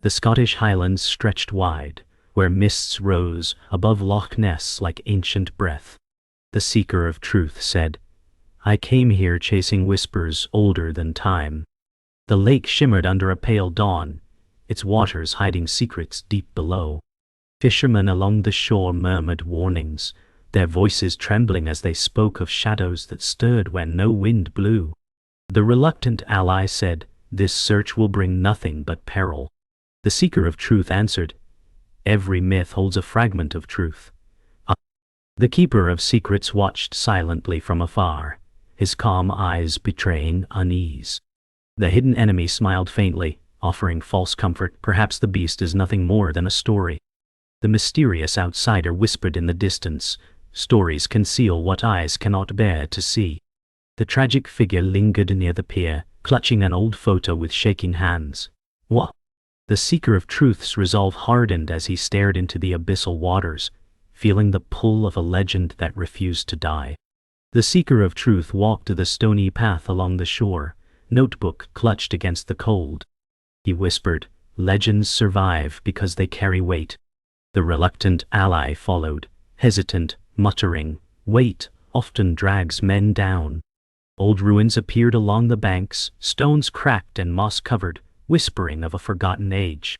The Scottish Highlands stretched wide, where mists rose above Loch Ness like ancient breath. The seeker of truth said, "I came here chasing whispers older than time." The lake shimmered under a pale dawn, its waters hiding secrets deep below. Fishermen along the shore murmured warnings, their voices trembling as they spoke of shadows that stirred when no wind blew. The reluctant ally said, "This search will bring nothing but peril." The seeker of truth answered, "Every myth holds a fragment of truth." The keeper of secrets watched silently from afar, his calm eyes betraying unease. The hidden enemy smiled faintly, offering false comfort. Perhaps the beast is nothing more than a story. The mysterious outsider whispered in the distance, "Stories conceal what eyes cannot bear to see." The tragic figure lingered near the pier, clutching an old photo with shaking hands. "What?" The seeker of truth's resolve hardened as he stared into the abyssal waters, feeling the pull of a legend that refused to die. The seeker of truth walked the stony path along the shore, notebook clutched against the cold. He whispered, "Legends survive because they carry weight." The reluctant ally followed, hesitant, muttering, "Weight often drags men down." Old ruins appeared along the banks, stones cracked and moss-covered, whispering of a forgotten age.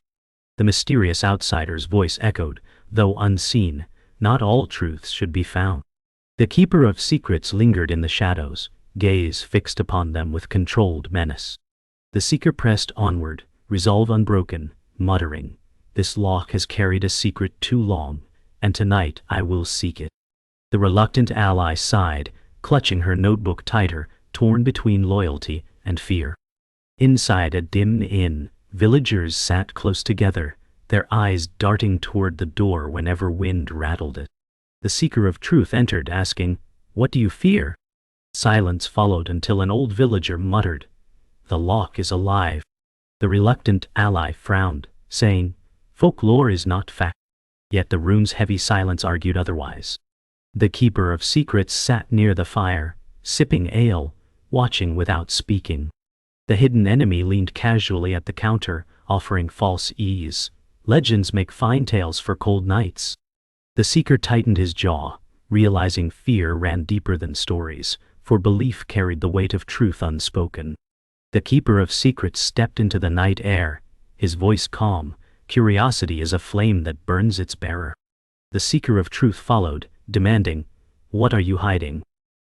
The mysterious outsider's voice echoed, though unseen, "Not all truths should be found." The keeper of secrets lingered in the shadows, gaze fixed upon them with controlled menace. The seeker pressed onward, resolve unbroken, muttering, "This loch has carried a secret too long, and tonight I will seek it." The reluctant ally sighed, clutching her notebook tighter, torn between loyalty and fear. Inside a dim inn, villagers sat close together, their eyes darting toward the door whenever wind rattled it. The seeker of truth entered, asking, "What do you fear?" Silence followed until an old villager muttered, "The loch is alive." The reluctant ally frowned, saying, "Folklore is not fact." Yet the room's heavy silence argued otherwise. The keeper of secrets sat near the fire, sipping ale, watching without speaking. The hidden enemy leaned casually at the counter, offering false ease. "Legends make fine tales for cold nights." The seeker tightened his jaw, realizing fear ran deeper than stories, for belief carried the weight of truth unspoken. The keeper of secrets stepped into the night air, his voice calm. "Curiosity is a flame that burns its bearer." The seeker of truth followed, demanding, "What are you hiding?"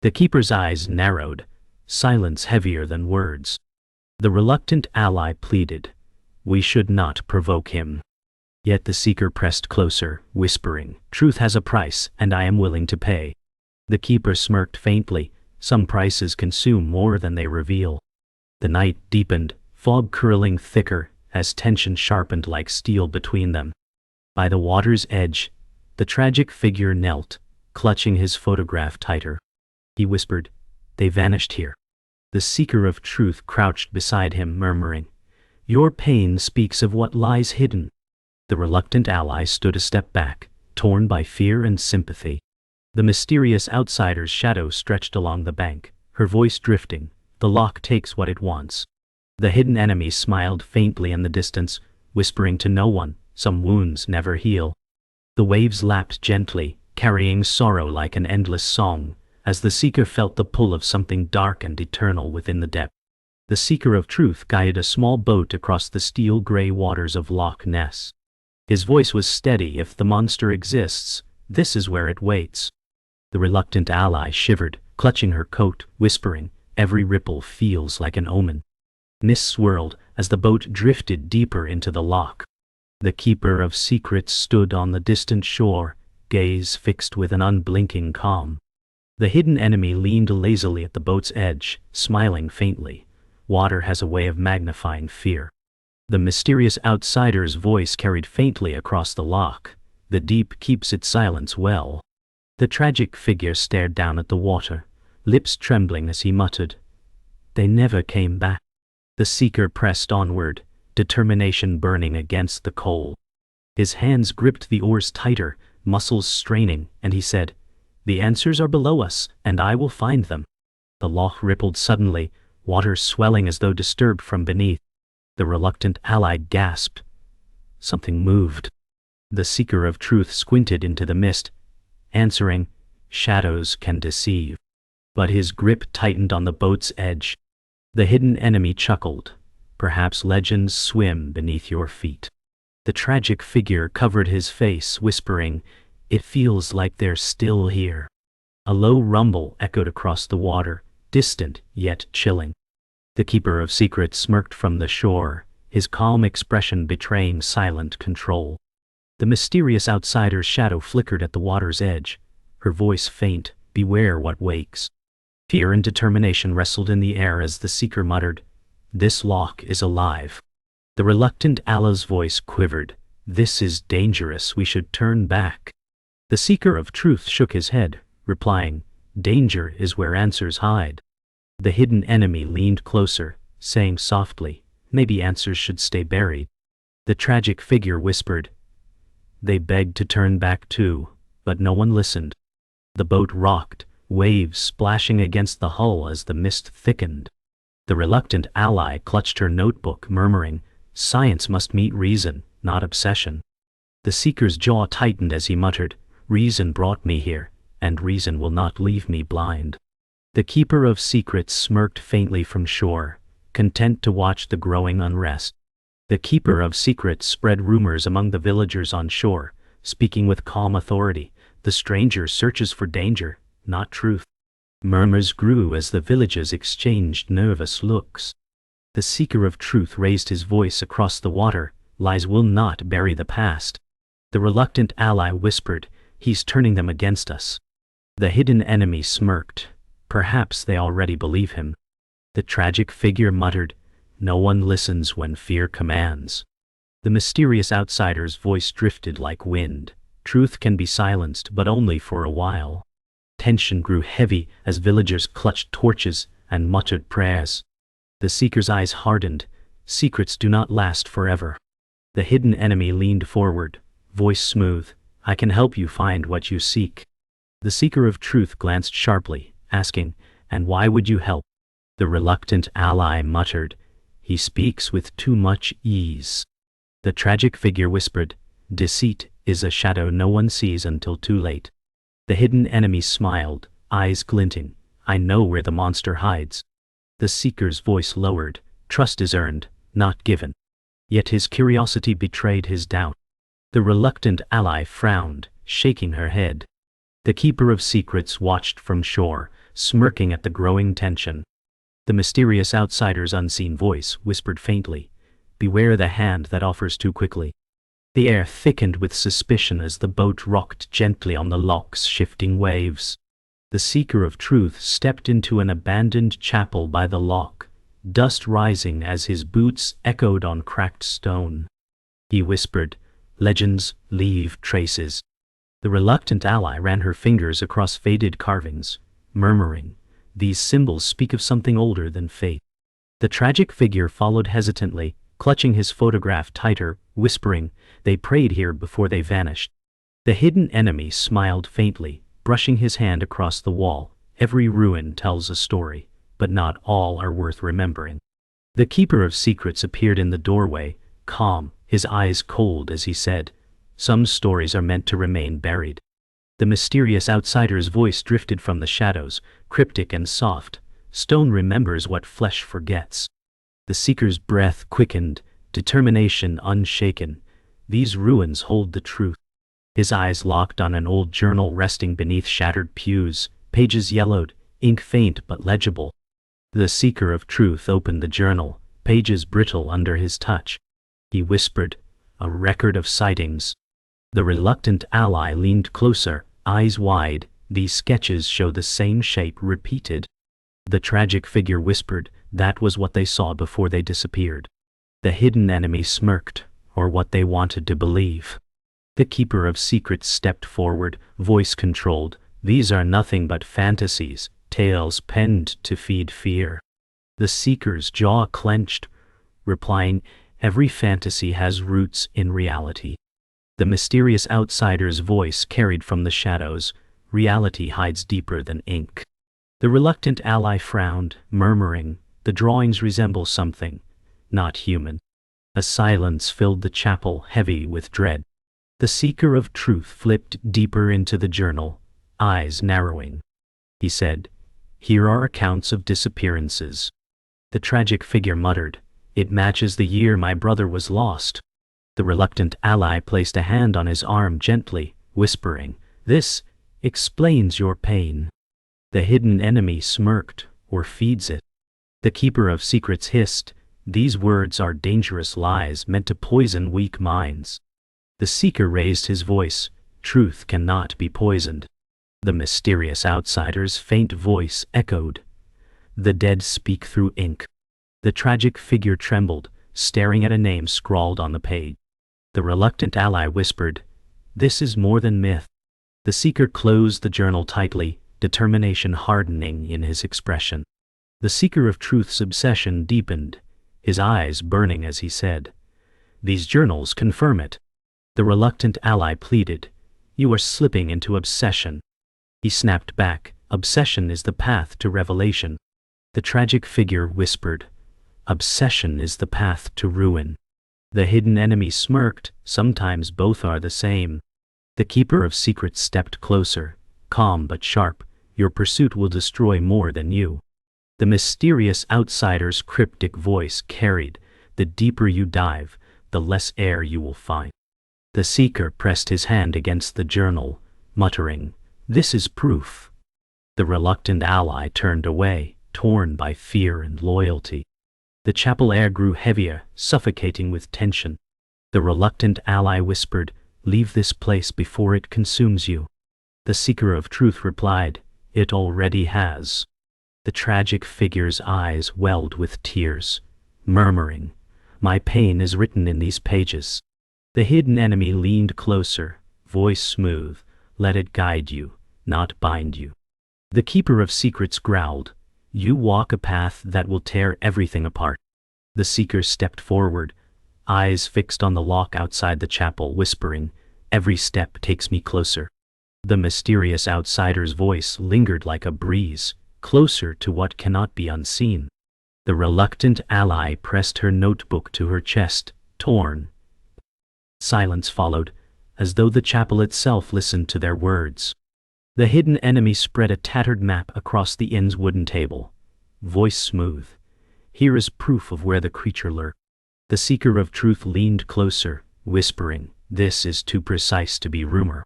The keeper's eyes narrowed, silence heavier than words. The reluctant ally pleaded, "We should not provoke him." Yet the seeker pressed closer, whispering, "Truth has a price, and I am willing to pay." The keeper smirked faintly, "Some prices consume more than they reveal." The night deepened, fog curling thicker, as tension sharpened like steel between them. By the water's edge, the tragic figure knelt, clutching his photograph tighter. He whispered, "They vanished here." The seeker of truth crouched beside him, murmuring, "Your pain speaks of what lies hidden." The reluctant ally stood a step back, torn by fear and sympathy. The mysterious outsider's shadow stretched along the bank, her voice drifting, "The loch takes what it wants." The hidden enemy smiled faintly in the distance, whispering to no one, "Some wounds never heal." The waves lapped gently, carrying sorrow like an endless song, as the seeker felt the pull of something dark and eternal within the depth. The seeker of truth guided a small boat across the steel-gray waters of Loch Ness. His voice was steady. "If the monster exists, this is where it waits." The reluctant ally shivered, clutching her coat, whispering, "Every ripple feels like an omen." Mists swirled as the boat drifted deeper into the loch. The keeper of secrets stood on the distant shore, gaze fixed with an unblinking calm. The hidden enemy leaned lazily at the boat's edge, smiling faintly. Water has a way of magnifying fear. The mysterious outsider's voice carried faintly across the loch. "The deep keeps its silence well." The tragic figure stared down at the water, lips trembling as he muttered, "They never came back." The seeker pressed onward, determination burning against the coal. His hands gripped the oars tighter, muscles straining, and he said, "The answers are below us, and I will find them." The loch rippled suddenly, water swelling as though disturbed from beneath. The reluctant ally gasped, something moved. The seeker of truth squinted into the mist, answering, "Shadows can deceive." But his grip tightened on the boat's edge. The hidden enemy chuckled. "Perhaps legends swim beneath your feet." The tragic figure covered his face, whispering, "It feels like they're still here." A low rumble echoed across the water, distant yet chilling. The keeper of secrets smirked from the shore, his calm expression betraying silent control. The mysterious outsider's shadow flickered at the water's edge, her voice faint, "Beware what wakes." Fear and determination wrestled in the air as the seeker muttered, "This loch is alive." The reluctant Allah's voice quivered, "This is dangerous, we should turn back." The seeker of truth shook his head, replying, "Danger is where answers hide." The hidden enemy leaned closer, saying softly, "Maybe answers should stay buried." The tragic figure whispered, "They begged to turn back too, but no one listened." The boat rocked, waves splashing against the hull as the mist thickened. The reluctant ally clutched her notebook, murmuring, "Science must meet reason, not obsession." The seeker's jaw tightened as he muttered, "Reason brought me here, and reason will not leave me blind." The keeper of secrets smirked faintly from shore, content to watch the growing unrest. The keeper of secrets spread rumors among the villagers on shore, speaking with calm authority, "The stranger searches for danger, not truth." Murmurs grew as the villagers exchanged nervous looks. The seeker of truth raised his voice across the water, "Lies will not bury the past." The reluctant ally whispered, "He's turning them against us." The hidden enemy smirked. Perhaps they already believe him. The tragic figure muttered, "No one listens when fear commands." The mysterious outsider's voice drifted like wind. "Truth can be silenced, but only for a while." Tension grew heavy as villagers clutched torches and muttered prayers. The seeker's eyes hardened. Secrets do not last forever. The hidden enemy leaned forward, voice smooth, "I can help you find what you seek." The seeker of truth glanced sharply, asking, "And why would you help?" The reluctant ally muttered, "He speaks with too much ease." The tragic figure whispered, "Deceit is a shadow no one sees until too late." The hidden enemy smiled, eyes glinting, "I know where the monster hides." The seeker's voice lowered, "Trust is earned, not given." Yet his curiosity betrayed his doubt. The reluctant ally frowned, shaking her head. The keeper of secrets watched from shore, smirking at the growing tension. The mysterious outsider's unseen voice whispered faintly, "Beware the hand that offers too quickly." The air thickened with suspicion as the boat rocked gently on the loch's shifting waves. The seeker of truth stepped into an abandoned chapel by the loch, dust rising as his boots echoed on cracked stone. He whispered, "Legends leave traces." The reluctant ally ran her fingers across faded carvings, murmuring, "These symbols speak of something older than fate." The tragic figure followed hesitantly, clutching his photograph tighter, whispering, "They prayed here before they vanished." The hidden enemy smiled faintly, brushing his hand across the wall. "Every ruin tells a story, but not all are worth remembering." The keeper of secrets appeared in the doorway, calm, his eyes cold as he said, "Some stories are meant to remain buried." The mysterious outsider's voice drifted from the shadows, cryptic and soft, "Stone remembers what flesh forgets." The seeker's breath quickened, determination unshaken. "These ruins hold the truth." His eyes locked on an old journal resting beneath shattered pews, pages yellowed, ink faint but legible. The seeker of truth opened the journal, pages brittle under his touch. He whispered, "A record of sightings." The reluctant ally leaned closer, eyes wide. "These sketches show the same shape repeated." The tragic figure whispered, "That was what they saw before they disappeared." The hidden enemy smirked, or what they wanted to believe. The keeper of secrets stepped forward, voice controlled, "These are nothing but fantasies, tales penned to feed fear." The seeker's jaw clenched, replying, "Every fantasy has roots in reality." The mysterious outsider's voice carried from the shadows, "Reality hides deeper than ink." The reluctant ally frowned, murmuring, "The drawings resemble something, not human." A silence filled the chapel, heavy with dread. The seeker of truth flipped deeper into the journal, eyes narrowing. He said, "Here are accounts of disappearances." The tragic figure muttered, "It matches the year my brother was lost." The reluctant ally placed a hand on his arm gently, whispering, "This explains your pain." The hidden enemy smirked, "Or feeds it." The keeper of secrets hissed, "These words are dangerous lies meant to poison weak minds." The seeker raised his voice, "Truth cannot be poisoned." The mysterious outsider's faint voice echoed, "The dead speak through ink." The tragic figure trembled, staring at a name scrawled on the page. The reluctant ally whispered, "This is more than myth." The seeker closed the journal tightly, determination hardening in his expression. The seeker of truth's obsession deepened, his eyes burning as he said, "These journals confirm it." The reluctant ally pleaded, "You are slipping into obsession." He snapped back, "Obsession is the path to revelation." The tragic figure whispered, "Obsession is the path to ruin." The hidden enemy smirked, "Sometimes both are the same." The keeper of secrets stepped closer, calm but sharp, "Your pursuit will destroy more than you." The mysterious outsider's cryptic voice carried, "The deeper you dive, the less air you will find." The seeker pressed his hand against the journal, muttering, "This is proof." The reluctant ally turned away, torn by fear and loyalty. The chapel air grew heavier, suffocating with tension. The reluctant ally whispered, "Leave this place before it consumes you." The seeker of truth replied, "It already has." The tragic figure's eyes welled with tears, murmuring, "My pain is written in these pages." The hidden enemy leaned closer, voice smooth, "Let it guide you, not bind you." The keeper of secrets growled, "You walk a path that will tear everything apart." The seeker stepped forward, eyes fixed on the lock outside the chapel, whispering, "Every step takes me closer." The mysterious outsider's voice lingered like a breeze, closer to what cannot be unseen. The reluctant ally pressed her notebook to her chest, torn. Silence followed, as though the chapel itself listened to their words. The hidden enemy spread a tattered map across the inn's wooden table. Voice smooth, "Here is proof of where the creature lurked." The seeker of truth leaned closer, whispering, "This is too precise to be rumor."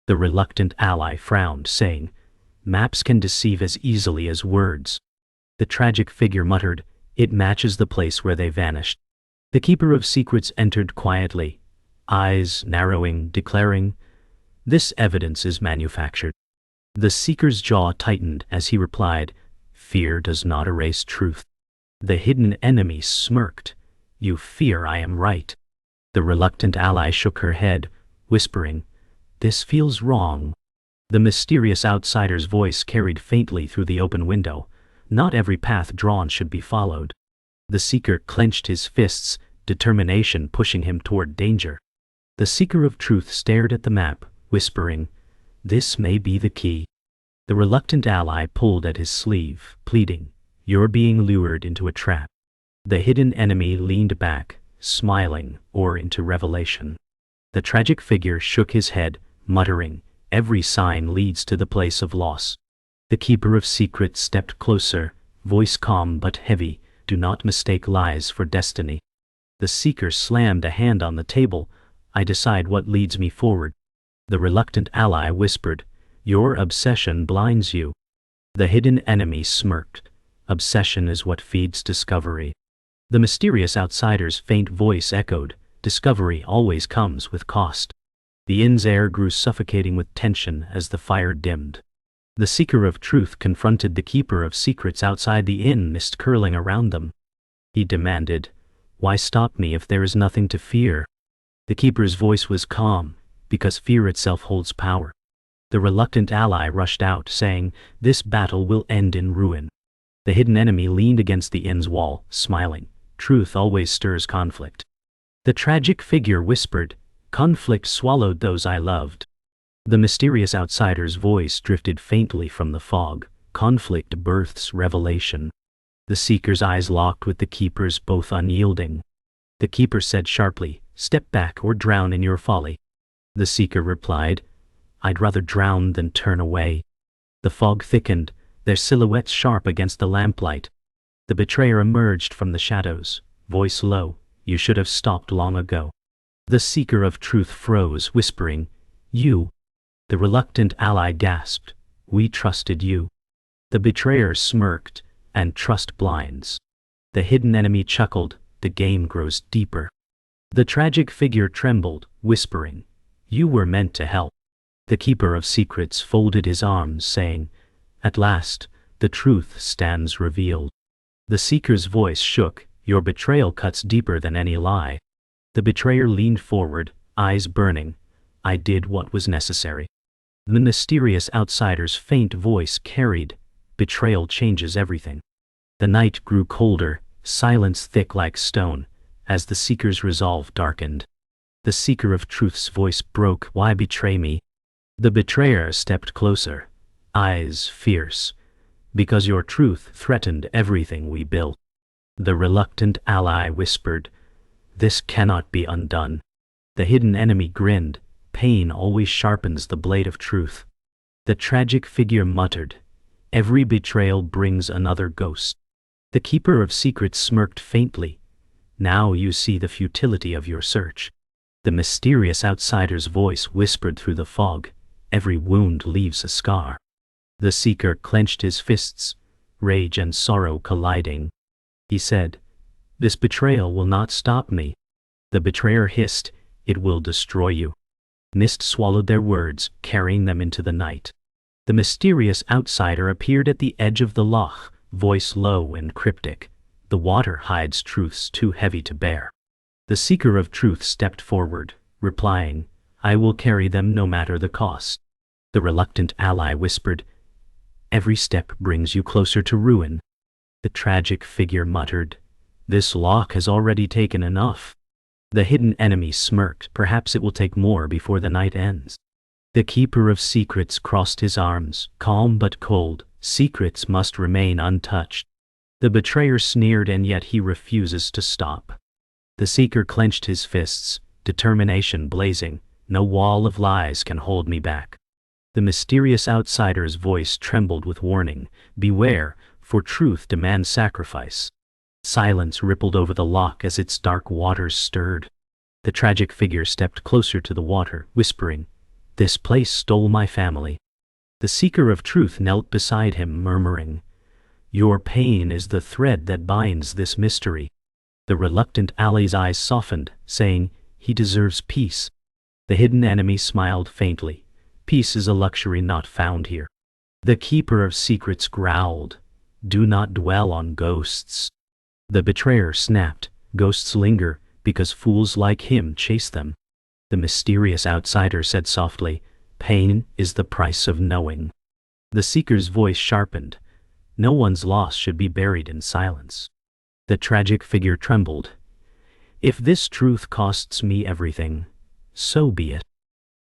The reluctant ally frowned, saying, "Maps can deceive as easily as words." The tragic figure muttered, "It matches the place where they vanished." The keeper of secrets entered quietly, eyes narrowing, declaring, "This evidence is manufactured." The seeker's jaw tightened as he replied, "Fear does not erase truth." The hidden enemy smirked, "You fear I am right." The reluctant ally shook her head, whispering, "This feels wrong." The mysterious outsider's voice carried faintly through the open window, "Not every path drawn should be followed." The seeker clenched his fists, determination pushing him toward danger. The seeker of truth stared at the map, whispering, "This may be the key." The reluctant ally pulled at his sleeve, pleading, "You're being lured into a trap." The hidden enemy leaned back, smiling, or into revelation. The tragic figure shook his head, muttering, "Every sign leads to the place of loss." The keeper of secrets stepped closer, voice calm but heavy, "Do not mistake lies for destiny." The seeker slammed a hand on the table, "I decide what leads me forward." The reluctant ally whispered, "Your obsession blinds you." The hidden enemy smirked, "Obsession is what feeds discovery." The mysterious outsider's faint voice echoed, "Discovery always comes with cost." The inn's air grew suffocating with tension as the fire dimmed. The seeker of truth confronted the keeper of secrets outside the inn, mist curling around them. He demanded, "Why stop me if there is nothing to fear?" The keeper's voice was calm, "Because fear itself holds power." The reluctant ally rushed out, saying, "This battle will end in ruin." The hidden enemy leaned against the inn's wall, smiling, "Truth always stirs conflict." The tragic figure whispered, "Conflict swallowed those I loved." The mysterious outsider's voice drifted faintly from the fog, "Conflict births revelation." The seeker's eyes locked with the keeper's, both unyielding. The keeper said sharply, "Step back or drown in your folly." The seeker replied, "I'd rather drown than turn away." The fog thickened, their silhouettes sharp against the lamplight. The betrayer emerged from the shadows, voice low, "You should have stopped long ago." The seeker of truth froze, whispering, "You?" The reluctant ally gasped, "We trusted you." The betrayer smirked, and trust blinds. The hidden enemy chuckled, "The game grows deeper." The tragic figure trembled, whispering, "You were meant to help." The keeper of secrets folded his arms, saying, "At last, the truth stands revealed." The seeker's voice shook, "Your betrayal cuts deeper than any lie." The betrayer leaned forward, eyes burning, "I did what was necessary." The mysterious outsider's faint voice carried, "Betrayal changes everything." The night grew colder, silence thick like stone, as the seeker's resolve darkened. The seeker of truth's voice broke, "Why betray me?" The betrayer stepped closer, eyes fierce, "Because your truth threatened everything we built." The reluctant ally whispered, "This cannot be undone." The hidden enemy grinned, "Pain always sharpens the blade of truth." The tragic figure muttered, "Every betrayal brings another ghost." The keeper of secrets smirked faintly, "Now you see the futility of your search." The mysterious outsider's voice whispered through the fog, "Every wound leaves a scar." The seeker clenched his fists, rage and sorrow colliding. He said, "This betrayal will not stop me." The betrayer hissed, "It will destroy you." Mist swallowed their words, carrying them into the night. The mysterious outsider appeared at the edge of the loch, voice low and cryptic, "The water hides truths too heavy to bear." The seeker of truth stepped forward, replying, "I will carry them no matter the cost." The reluctant ally whispered, "Every step brings you closer to ruin." The tragic figure muttered, "This loch has already taken enough." The hidden enemy smirked, "Perhaps it will take more before the night ends." The keeper of secrets crossed his arms, calm but cold, "Secrets must remain untouched." The betrayer sneered, "And yet he refuses to stop." The seeker clenched his fists, determination blazing, "No wall of lies can hold me back." The mysterious outsider's voice trembled with warning, "Beware, for truth demands sacrifice." Silence rippled over the loch as its dark waters stirred. The tragic figure stepped closer to the water, whispering, "This place stole my family." The seeker of truth knelt beside him, murmuring, "Your pain is the thread that binds this mystery." The reluctant ally's eyes softened, saying, "He deserves peace." The hidden enemy smiled faintly, "Peace is a luxury not found here." The keeper of secrets growled, "Do not dwell on ghosts." The betrayer snapped, "Ghosts linger, because fools like him chase them." The mysterious outsider said softly, "Pain is the price of knowing." The seeker's voice sharpened, "No one's loss should be buried in silence." The tragic figure trembled, "If this truth costs me everything, so be it."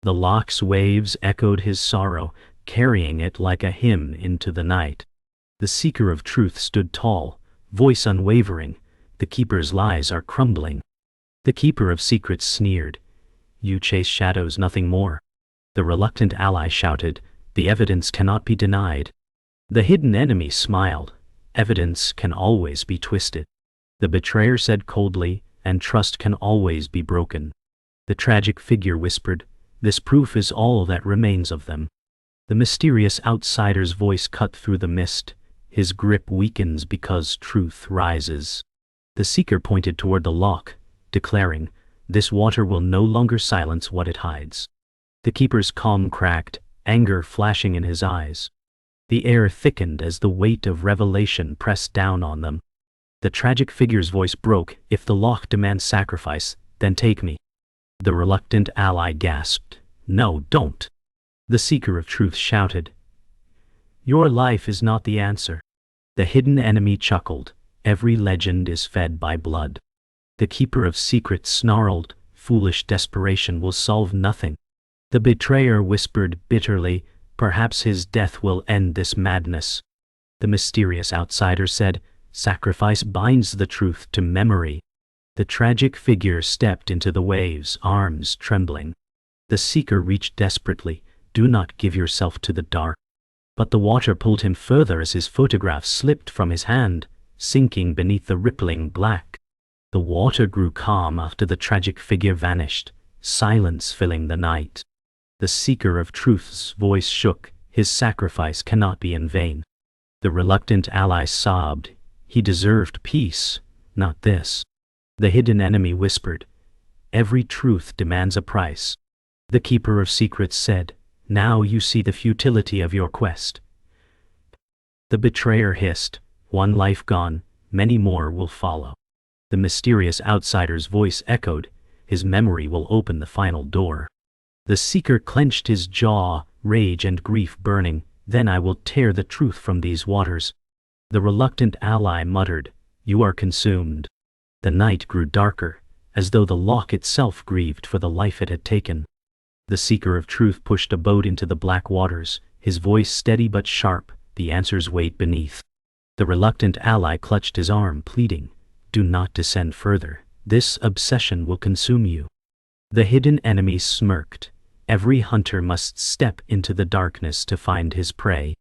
The loch's waves echoed his sorrow, carrying it like a hymn into the night. The seeker of truth stood tall, voice unwavering, "The keeper's lies are crumbling." The keeper of secrets sneered, "You chase shadows, nothing more." The reluctant ally shouted, "The evidence cannot be denied." The hidden enemy smiled, "Evidence can always be twisted." The betrayer said coldly, "And trust can always be broken." The tragic figure whispered, "This proof is all that remains of them." The mysterious outsider's voice cut through the mist, "His grip weakens because truth rises." The seeker pointed toward the loch, declaring, "This water will no longer silence what it hides." The keeper's calm cracked, anger flashing in his eyes. The air thickened as the weight of revelation pressed down on them. The tragic figure's voice broke, "If the loch demands sacrifice, then take me." The reluctant ally gasped, "No, don't." The seeker of truth shouted, "Your life is not the answer." The hidden enemy chuckled, "Every legend is fed by blood." The keeper of secrets snarled, "Foolish desperation will solve nothing." The betrayer whispered bitterly, "Perhaps his death will end this madness." The mysterious outsider said, "Sacrifice binds the truth to memory." The tragic figure stepped into the waves, arms trembling. The seeker reached desperately. Do not give yourself to the dark. But the water pulled him further as his photograph slipped from his hand, sinking beneath the rippling black. The water grew calm after the tragic figure vanished, silence filling the night. The seeker of truth's voice shook. His sacrifice cannot be in vain. The reluctant ally sobbed. He deserved peace, not this. The hidden enemy whispered, every truth demands a price. The keeper of secrets said, now you see the futility of your quest. The betrayer hissed, one life gone, many more will follow. The mysterious outsider's voice echoed, his memory will open the final door. The seeker clenched his jaw, rage and grief burning, then I will tear the truth from these waters. The reluctant ally muttered, you are consumed. The night grew darker, as though the loch itself grieved for the life it had taken. The seeker of truth pushed a boat into the black waters, his voice steady but sharp, the answers weighed beneath. The reluctant ally clutched his arm, pleading, do not descend further, this obsession will consume you. The hidden enemy smirked, every hunter must step into the darkness to find his prey.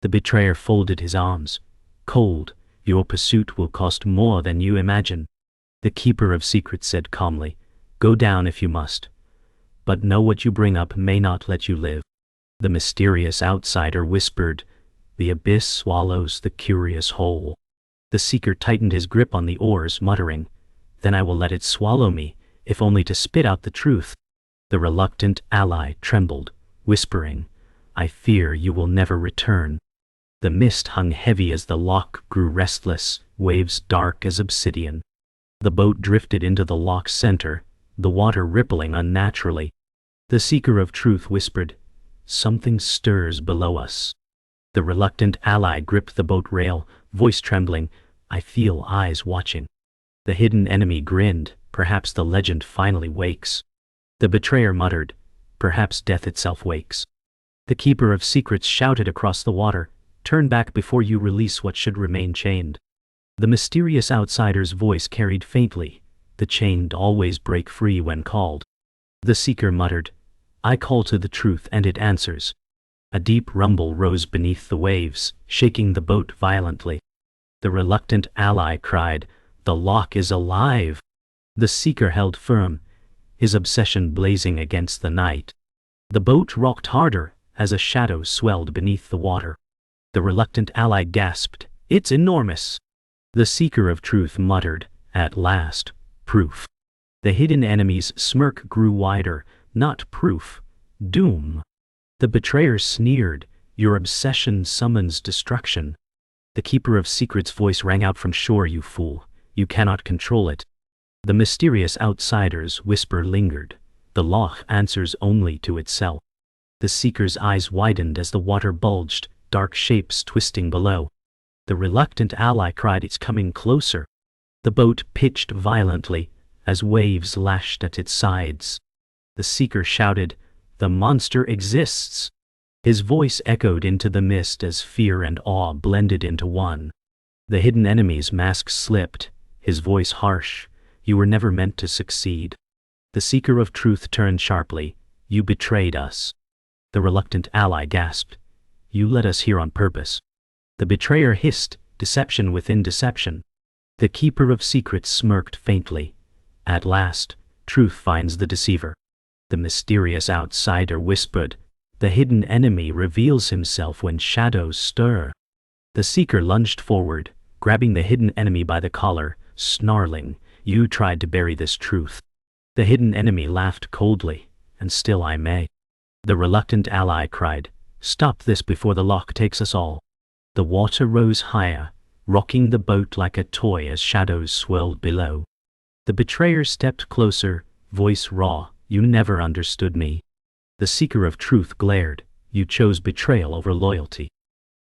The betrayer folded his arms, cold, your pursuit will cost more than you imagine. The keeper of secrets said calmly, go down if you must. But know what you bring up may not let you live. The mysterious outsider whispered, the abyss swallows the curious whole. The seeker tightened his grip on the oars, muttering, then I will let it swallow me, if only to spit out the truth. The reluctant ally trembled, whispering, I fear you will never return. The mist hung heavy as the loch grew restless, waves dark as obsidian. The boat drifted into the loch's center, the water rippling unnaturally. The seeker of truth whispered, something stirs below us. The reluctant ally gripped the boat rail, voice trembling, I feel eyes watching. The hidden enemy grinned, perhaps the legend finally wakes. The betrayer muttered, perhaps death itself wakes. The keeper of secrets shouted across the water, turn back before you release what should remain chained. The mysterious outsider's voice carried faintly, the chained always break free when called. The seeker muttered, I call to the truth and it answers. A deep rumble rose beneath the waves, shaking the boat violently. The reluctant ally cried, the loch is alive. The seeker held firm, his obsession blazing against the night. The boat rocked harder as a shadow swelled beneath the water. The reluctant ally gasped, it's enormous. The seeker of truth muttered, at last, proof. The hidden enemy's smirk grew wider, not proof, doom. The betrayer sneered, your obsession summons destruction. The keeper of secrets' voice rang out from shore, you fool, you cannot control it. The mysterious outsider's whisper lingered, the loch answers only to itself. The seeker's eyes widened as the water bulged, dark shapes twisting below. The reluctant ally cried, it's coming closer. The boat pitched violently as waves lashed at its sides. The seeker shouted, the monster exists. His voice echoed into the mist as fear and awe blended into one. The hidden enemy's mask slipped, his voice harsh, you were never meant to succeed. The seeker of truth turned sharply, you betrayed us. The reluctant ally gasped, you led us here on purpose. The betrayer hissed, deception within deception. The keeper of secrets smirked faintly. At last, truth finds the deceiver. The mysterious outsider whispered, the hidden enemy reveals himself when shadows stir. The seeker lunged forward, grabbing the hidden enemy by the collar, snarling, you tried to bury this truth. The hidden enemy laughed coldly, and still I may. The reluctant ally cried, stop this before the loch takes us all. The water rose higher, rocking the boat like a toy as shadows swirled below. The betrayer stepped closer, voice raw, you never understood me. The seeker of truth glared, you chose betrayal over loyalty.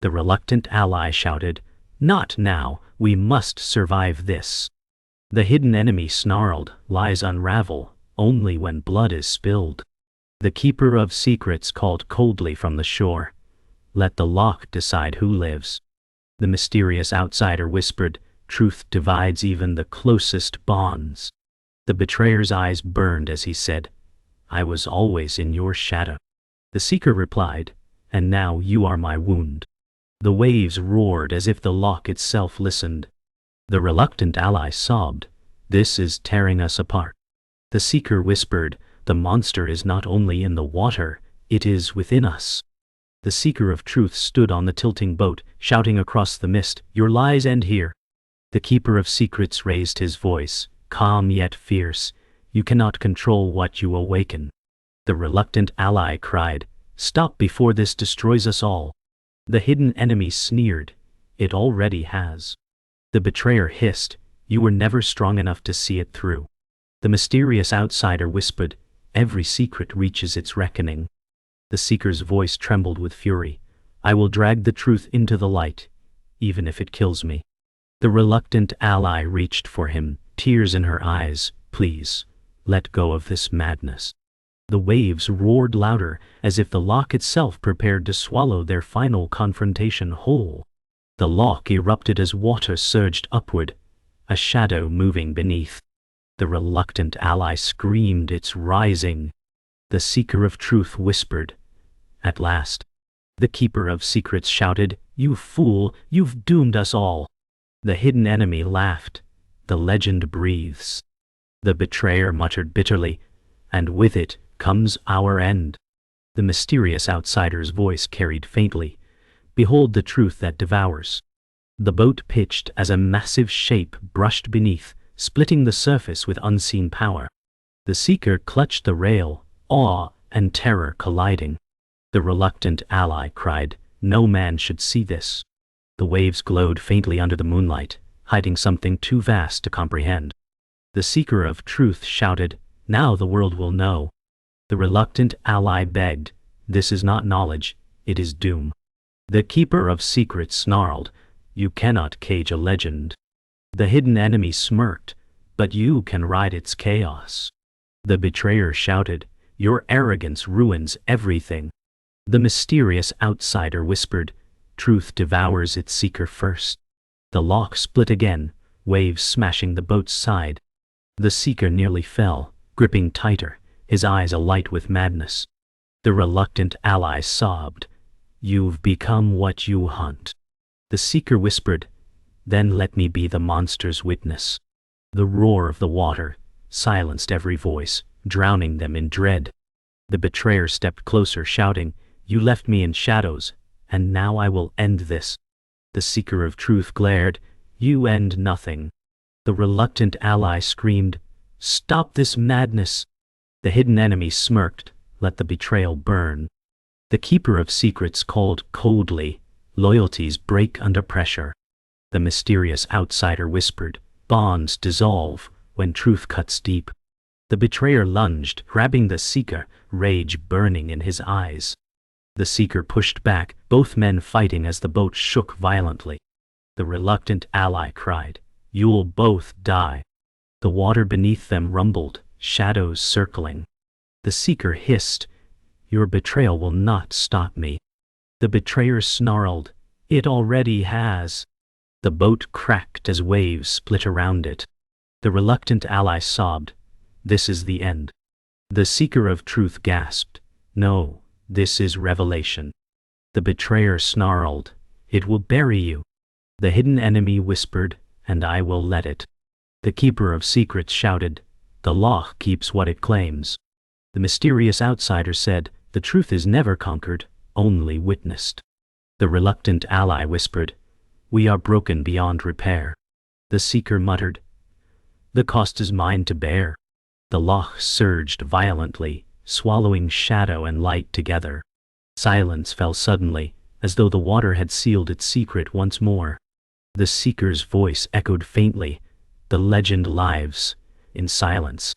The reluctant ally shouted, not now, we must survive this. The hidden enemy snarled, lies unravel, only when blood is spilled. The keeper of secrets called coldly from the shore, let the loch decide who lives. The mysterious outsider whispered, Truth divides even the closest bonds. The betrayer's eyes burned as he said, I was always in your shadow. The seeker replied, and now you are my wound. The waves roared as if the loch itself listened. The reluctant ally sobbed, this is tearing us apart. The seeker whispered, the monster is not only in the water, it is within us. The seeker of truth stood on the tilting boat, shouting across the mist, your lies end here. The keeper of secrets raised his voice, calm yet fierce, you cannot control what you awaken. The reluctant ally cried, stop before this destroys us all. The hidden enemy sneered, it already has. The betrayer hissed, you were never strong enough to see it through. The mysterious outsider whispered, every secret reaches its reckoning. The seeker's voice trembled with fury, I will drag the truth into the light, even if it kills me. The reluctant ally reached for him, tears in her eyes, please, let go of this madness. The waves roared louder, as if the loch itself prepared to swallow their final confrontation whole. The loch erupted as water surged upward, a shadow moving beneath. The reluctant ally screamed, it's rising. The seeker of truth whispered, at last. The keeper of secrets shouted, you fool, you've doomed us all. The hidden enemy laughed, the legend breathes. The betrayer muttered bitterly, and with it comes our end. The mysterious outsider's voice carried faintly, behold the truth that devours. The boat pitched as a massive shape brushed beneath, splitting the surface with unseen power. The seeker clutched the rail, awe and terror colliding. The reluctant ally cried, no man should see this. The waves glowed faintly under the moonlight, hiding something too vast to comprehend. The seeker of truth shouted, now the world will know. The reluctant ally begged, this is not knowledge, it is doom. The keeper of secrets snarled, you cannot cage a legend. The hidden enemy smirked, but you can ride its chaos. The betrayer shouted, your arrogance ruins everything. The mysterious outsider whispered, truth devours its seeker first. The loch split again, waves smashing the boat's side. The seeker nearly fell, gripping tighter, his eyes alight with madness. The reluctant ally sobbed, you've become what you hunt. The seeker whispered, then let me be the monster's witness. The roar of the water silenced every voice, drowning them in dread. The betrayer stepped closer, shouting, you left me in shadows, and now I will end this. The seeker of truth glared, you end nothing. The reluctant ally screamed, stop this madness. The hidden enemy smirked, let the betrayal burn. The keeper of secrets called coldly, loyalties break under pressure. The mysterious outsider whispered, bonds dissolve when truth cuts deep. The betrayer lunged, grabbing the seeker, rage burning in his eyes. The seeker pushed back, both men fighting as the boat shook violently. The reluctant ally cried, you'll both die. The water beneath them rumbled, shadows circling. The seeker hissed, your betrayal will not stop me. The betrayer snarled, it already has. The boat cracked as waves split around it. The reluctant ally sobbed, this is the end. The seeker of truth gasped, no, this is revelation. The betrayer snarled, it will bury you. The hidden enemy whispered, and I will let it. The keeper of secrets shouted, the loch keeps what it claims. The mysterious outsider said, the truth is never conquered, only witnessed. The reluctant ally whispered, we are broken beyond repair. The seeker muttered, the cost is mine to bear. The loch surged violently, swallowing shadow and light together. Silence fell suddenly, as though the water had sealed its secret once more. The seeker's voice echoed faintly, the legend lives in silence.